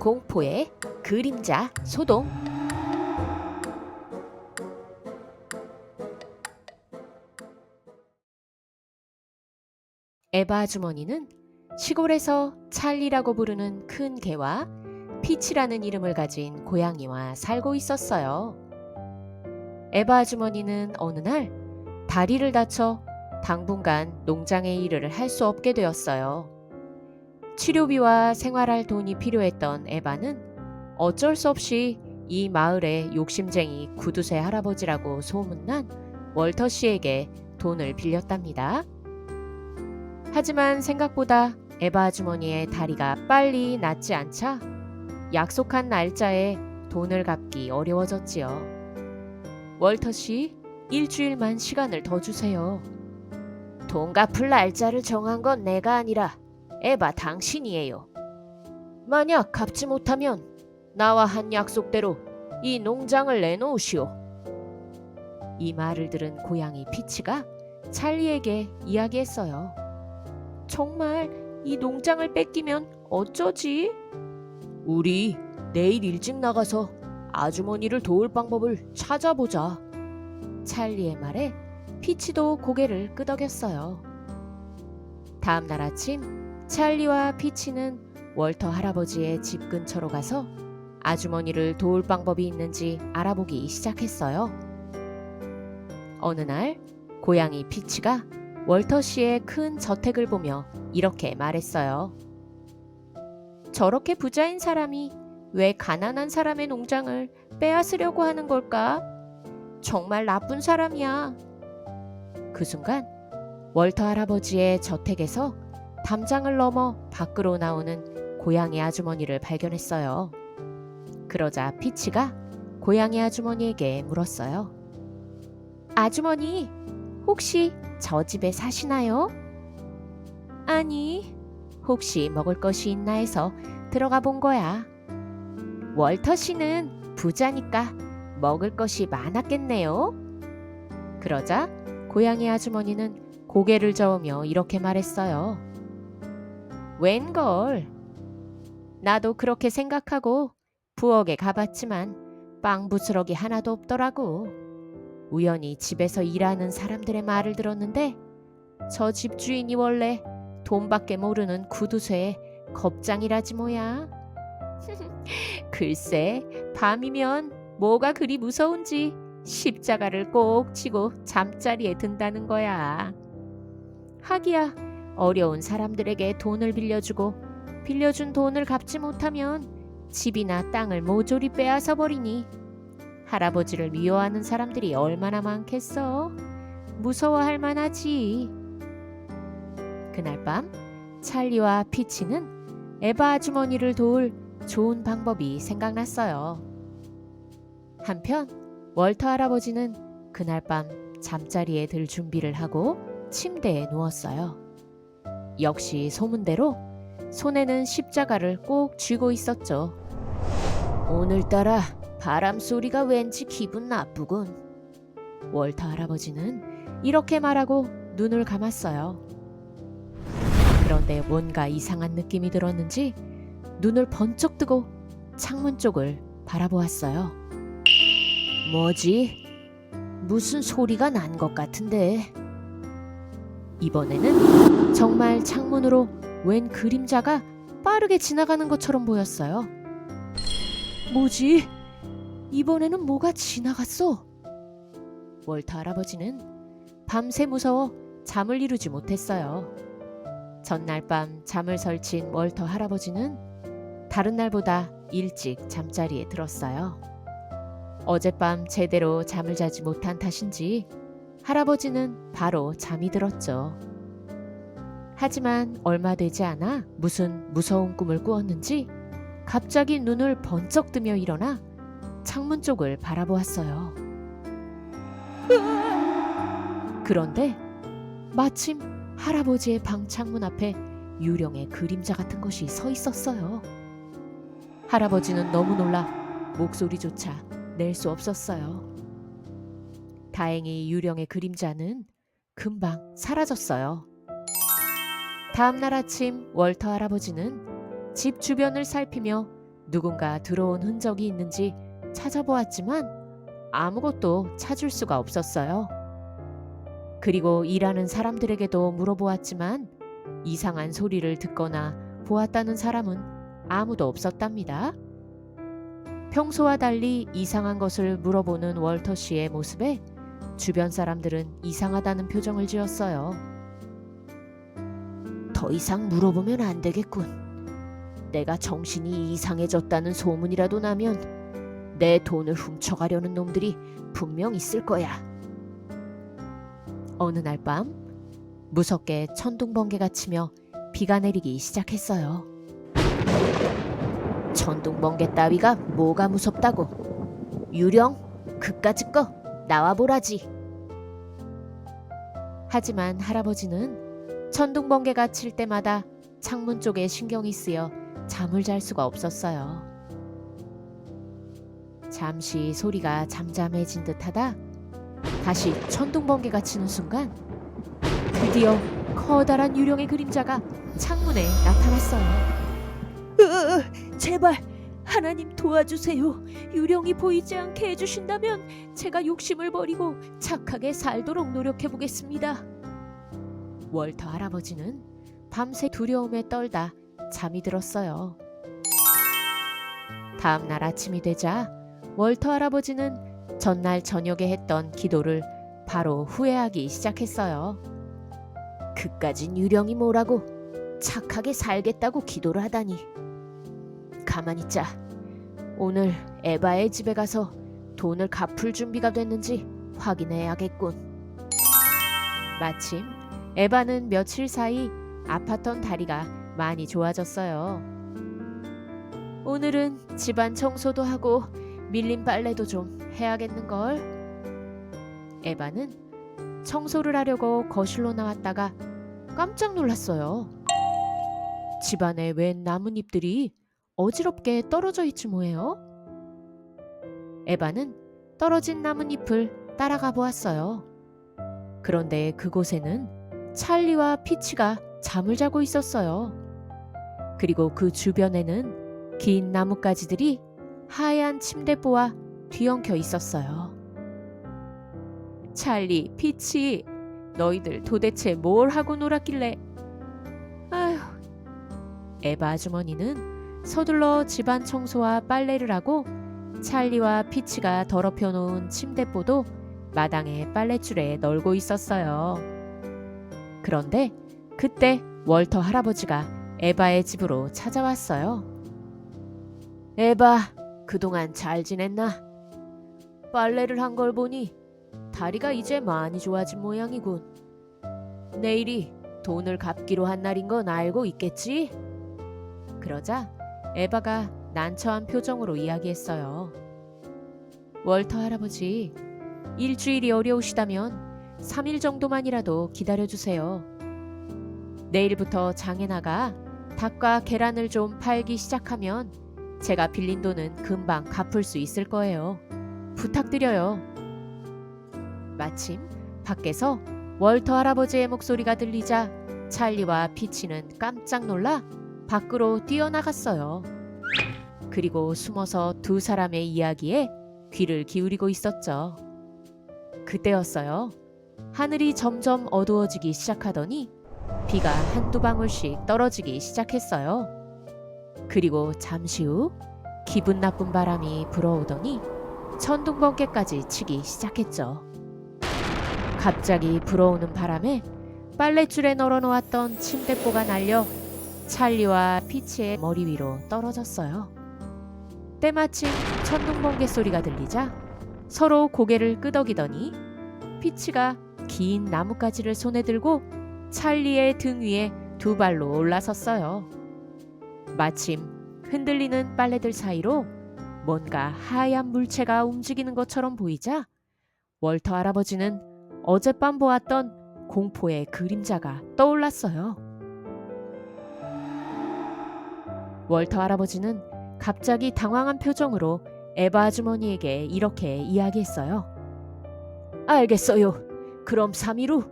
공포의 그림자 소동. 에바 아주머니는 시골에서 찰리라고 부르는 큰 개와 피치라는 이름을 가진 고양이와 살고 있었어요. 에바 아주머니는 어느 날 다리를 다쳐 당분간 농장의 일을 할 수 없게 되었어요. 치료비와 생활할 돈이 필요했던 에바는 어쩔 수 없이 이 마을의 욕심쟁이 구두쇠 할아버지라고 소문난 월터 씨에게 돈을 빌렸답니다. 하지만 생각보다 에바 아주머니의 다리가 빨리 낫지 않자 약속한 날짜에 돈을 갚기 어려워졌지요. 월터 씨, 일주일만 시간을 더 주세요. 돈 갚을 날짜를 정한 건 내가 아니라 에바 당신이에요. 만약 갚지 못하면 나와 한 약속대로 이 농장을 내놓으시오. 이 말을 들은 고양이 피치가 찰리에게 이야기했어요. 정말 이 농장을 뺏기면 어쩌지? 우리 내일 일찍 나가서 아주머니를 도울 방법을 찾아보자. 찰리의 말에 피치도 고개를 끄덕였어요. 다음 날 아침 찰리와 피치는 월터 할아버지의 집 근처로 가서 아주머니를 도울 방법이 있는지 알아보기 시작했어요. 어느 날 고양이 피치가 월터 씨의 큰 저택을 보며 이렇게 말했어요. 저렇게 부자인 사람이 왜 가난한 사람의 농장을 빼앗으려고 하는 걸까? 정말 나쁜 사람이야. 그 순간 월터 할아버지의 저택에서 담장을 넘어 밖으로 나오는 고양이 아주머니를 발견했어요. 그러자 피치가 고양이 아주머니에게 물었어요. 아주머니, 혹시 저 집에 사시나요? 아니, 혹시 먹을 것이 있나 해서 들어가 본 거야. 월터 씨는 부자니까 먹을 것이 많았겠네요. 그러자 고양이 아주머니는 고개를 저으며 이렇게 말했어요. 웬걸? 나도 그렇게 생각하고 부엌에 가봤지만 빵 부스러기 하나도 없더라고. 우연히 집에서 일하는 사람들의 말을 들었는데 저 집주인이 원래 돈밖에 모르는 구두쇠의 겁장이라지 뭐야. 글쎄, 밤이면 뭐가 그리 무서운지 십자가를 꼭 쥐고 잠자리에 든다는 거야. 하기야 어려운 사람들에게 돈을 빌려주고 빌려준 돈을 갚지 못하면 집이나 땅을 모조리 빼앗아 버리니 할아버지를 미워하는 사람들이 얼마나 많겠어. 무서워할 만하지. 그날 밤 찰리와 피치는 에바 아주머니를 도울 좋은 방법이 생각났어요. 한편 월터 할아버지는 그날 밤 잠자리에 들 준비를 하고 침대에 누웠어요. 역시 소문대로 손에는 십자가를 꼭 쥐고 있었죠. 오늘따라 바람 소리가 왠지 기분 나쁘군. 월터 할아버지는 이렇게 말하고 눈을 감았어요. 그런데 뭔가 이상한 느낌이 들었는지 눈을 번쩍 뜨고 창문 쪽을 바라보았어요. 뭐지? 무슨 소리가 난 것 같은데. 이번에는 정말 창문으로 웬 그림자가 빠르게 지나가는 것처럼 보였어요. 뭐지? 이번에는 뭐가 지나갔어? 월터 할아버지는 밤새 무서워 잠을 이루지 못했어요. 전날 밤 잠을 설친 월터 할아버지는 다른 날보다 일찍 잠자리에 들었어요. 어젯밤 제대로 잠을 자지 못한 탓인지 할아버지는 바로 잠이 들었죠. 하지만 얼마 되지 않아 무슨 무서운 꿈을 꾸었는지 갑자기 눈을 번쩍 뜨며 일어나 창문 쪽을 바라보았어요. 그런데 마침 할아버지의 방 창문 앞에 유령의 그림자 같은 것이 서 있었어요. 할아버지는 너무 놀라 목소리조차 낼 수 없었어요. 다행히 유령의 그림자는 금방 사라졌어요. 다음 날 아침 월터 할아버지는 집 주변을 살피며 누군가 들어온 흔적이 있는지 찾아보았지만 아무것도 찾을 수가 없었어요. 그리고 일하는 사람들에게도 물어보았지만 이상한 소리를 듣거나 보았다는 사람은 아무도 없었답니다. 평소와 달리 이상한 것을 물어보는 월터 씨의 모습에 주변 사람들은 이상하다는 표정을 지었어요. 더 이상 물어보면 안 되겠군. 내가 정신이 이상해졌다는 소문이라도 나면 내 돈을 훔쳐가려는 놈들이 분명 있을 거야. 어느 날 밤 무섭게 천둥번개가 치며 비가 내리기 시작했어요. 천둥번개 따위가 뭐가 무섭다고. 유령, 그까짓 거 나와보라지. 하지만 할아버지는 천둥번개가 칠 때마다 창문 쪽에 신경이 쓰여 잠을 잘 수가 없었어요. 잠시 소리가 잠잠해진 듯하다 다시 천둥번개가 치는 순간 드디어 커다란 유령의 그림자가 창문에 나타났어요. 제발 하나님 도와주세요. 유령이 보이지 않게 해주신다면 제가 욕심을 버리고 착하게 살도록 노력해보겠습니다. 월터 할아버지는 밤새 두려움에 떨다 잠이 들었어요. 다음 날 아침이 되자 월터 할아버지는 전날 저녁에 했던 기도를 바로 후회하기 시작했어요. 그까진 유령이 뭐라고 착하게 살겠다고 기도를 하다니. 가만히 있자. 오늘 에바의 집에 가서 돈을 갚을 준비가 됐는지 확인해야겠군. 마침 에바는 며칠 사이 아팠던 다리가 많이 좋아졌어요. 오늘은 집안 청소도 하고 밀린 빨래도 좀 해야겠는걸. 에바는 청소를 하려고 거실로 나왔다가 깜짝 놀랐어요. 집안에 웬 나뭇잎들이 어지럽게 떨어져 있지 뭐예요? 에바는 떨어진 나뭇잎을 따라가 보았어요. 그런데 그곳에는 찰리와 피치가 잠을 자고 있었어요. 그리고 그 주변에는 긴 나뭇가지들이 하얀 침대보와 뒤엉켜 있었어요. 찰리, 피치, 너희들 도대체 뭘 하고 놀았길래? 아휴. 에바 아주머니는 서둘러 집안 청소와 빨래를 하고 찰리와 피치가 더럽혀 놓은 침대보도 마당에 빨랫줄에 널고 있었어요. 그런데 그때 월터 할아버지가 에바의 집으로 찾아왔어요. 에바, 그동안 잘 지냈나? 빨래를 한 걸 보니 다리가 이제 많이 좋아진 모양이군. 내일이 돈을 갚기로 한 날인 건 알고 있겠지? 그러자 에바가 난처한 표정으로 이야기했어요. 월터 할아버지, 일주일이 어려우시다면 3일 정도만이라도 기다려주세요. 내일부터 장에 나가 닭과 계란을 좀 팔기 시작하면 제가 빌린 돈은 금방 갚을 수 있을 거예요. 부탁드려요. 마침 밖에서 월터 할아버지의 목소리가 들리자 찰리와 피치는 깜짝 놀라 밖으로 뛰어나갔어요. 그리고 숨어서 두 사람의 이야기에 귀를 기울이고 있었죠. 그때였어요. 하늘이 점점 어두워지기 시작하더니 비가 한두 방울씩 떨어지기 시작했어요. 그리고 잠시 후 기분 나쁜 바람이 불어오더니 천둥번개까지 치기 시작했죠. 갑자기 불어오는 바람에 빨랫줄에 널어놓았던 침대보가 날려 찰리와 피치의 머리 위로 떨어졌어요. 때마침 천둥번개 소리가 들리자 서로 고개를 끄덕이더니 피치가 긴 나뭇가지를 손에 들고 찰리의 등 위에 두 발로 올라섰어요. 마침 흔들리는 빨래들 사이로 뭔가 하얀 물체가 움직이는 것처럼 보이자 월터 할아버지는 어젯밤 보았던 공포의 그림자가 떠올랐어요. 월터 할아버지는 갑자기 당황한 표정으로 에바 아주머니에게 이렇게 이야기했어요. 알겠어요. 그럼 3일 후,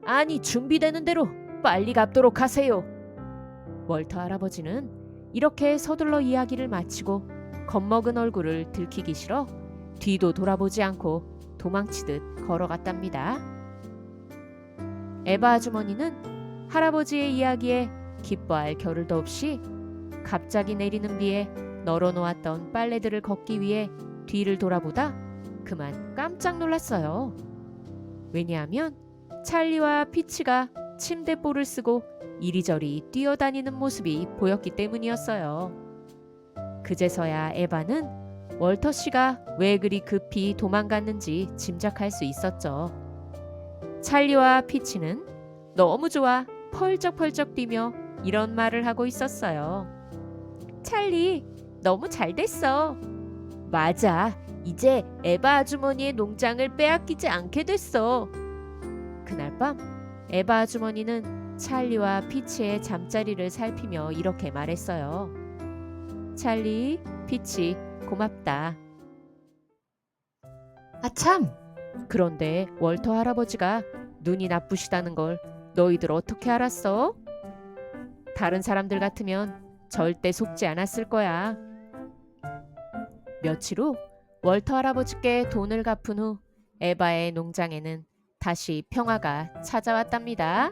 아니 준비되는 대로 빨리 갚도록 하세요. 월터 할아버지는 이렇게 서둘러 이야기를 마치고 겁먹은 얼굴을 들키기 싫어 뒤도 돌아보지 않고 도망치듯 걸어갔답니다. 에바 아주머니는 할아버지의 이야기에 기뻐할 겨를도 없이 갑자기 내리는 비에 널어놓았던 빨래들을 걷기 위해 뒤를 돌아보다 그만 깜짝 놀랐어요. 왜냐하면 찰리와 피치가 침대볼을 쓰고 이리저리 뛰어다니는 모습이 보였기 때문이었어요. 그제서야 에바는 월터 씨가 왜 그리 급히 도망갔는지 짐작할 수 있었죠. 찰리와 피치는 너무 좋아 펄쩍펄쩍 뛰며 이런 말을 하고 있었어요. 찰리, 너무 잘 됐어. 맞아. 이제 에바 아주머니의 농장을 빼앗기지 않게 됐어. 그날 밤 에바 아주머니는 찰리와 피치의 잠자리를 살피며 이렇게 말했어요. 찰리, 피치, 고맙다. 아참! 그런데 월터 할아버지가 눈이 나쁘시다는 걸 너희들 어떻게 알았어? 다른 사람들 같으면 절대 속지 않았을 거야. 며칠 후 월터 할아버지께 돈을 갚은 후 에바의 농장에는 다시 평화가 찾아왔답니다.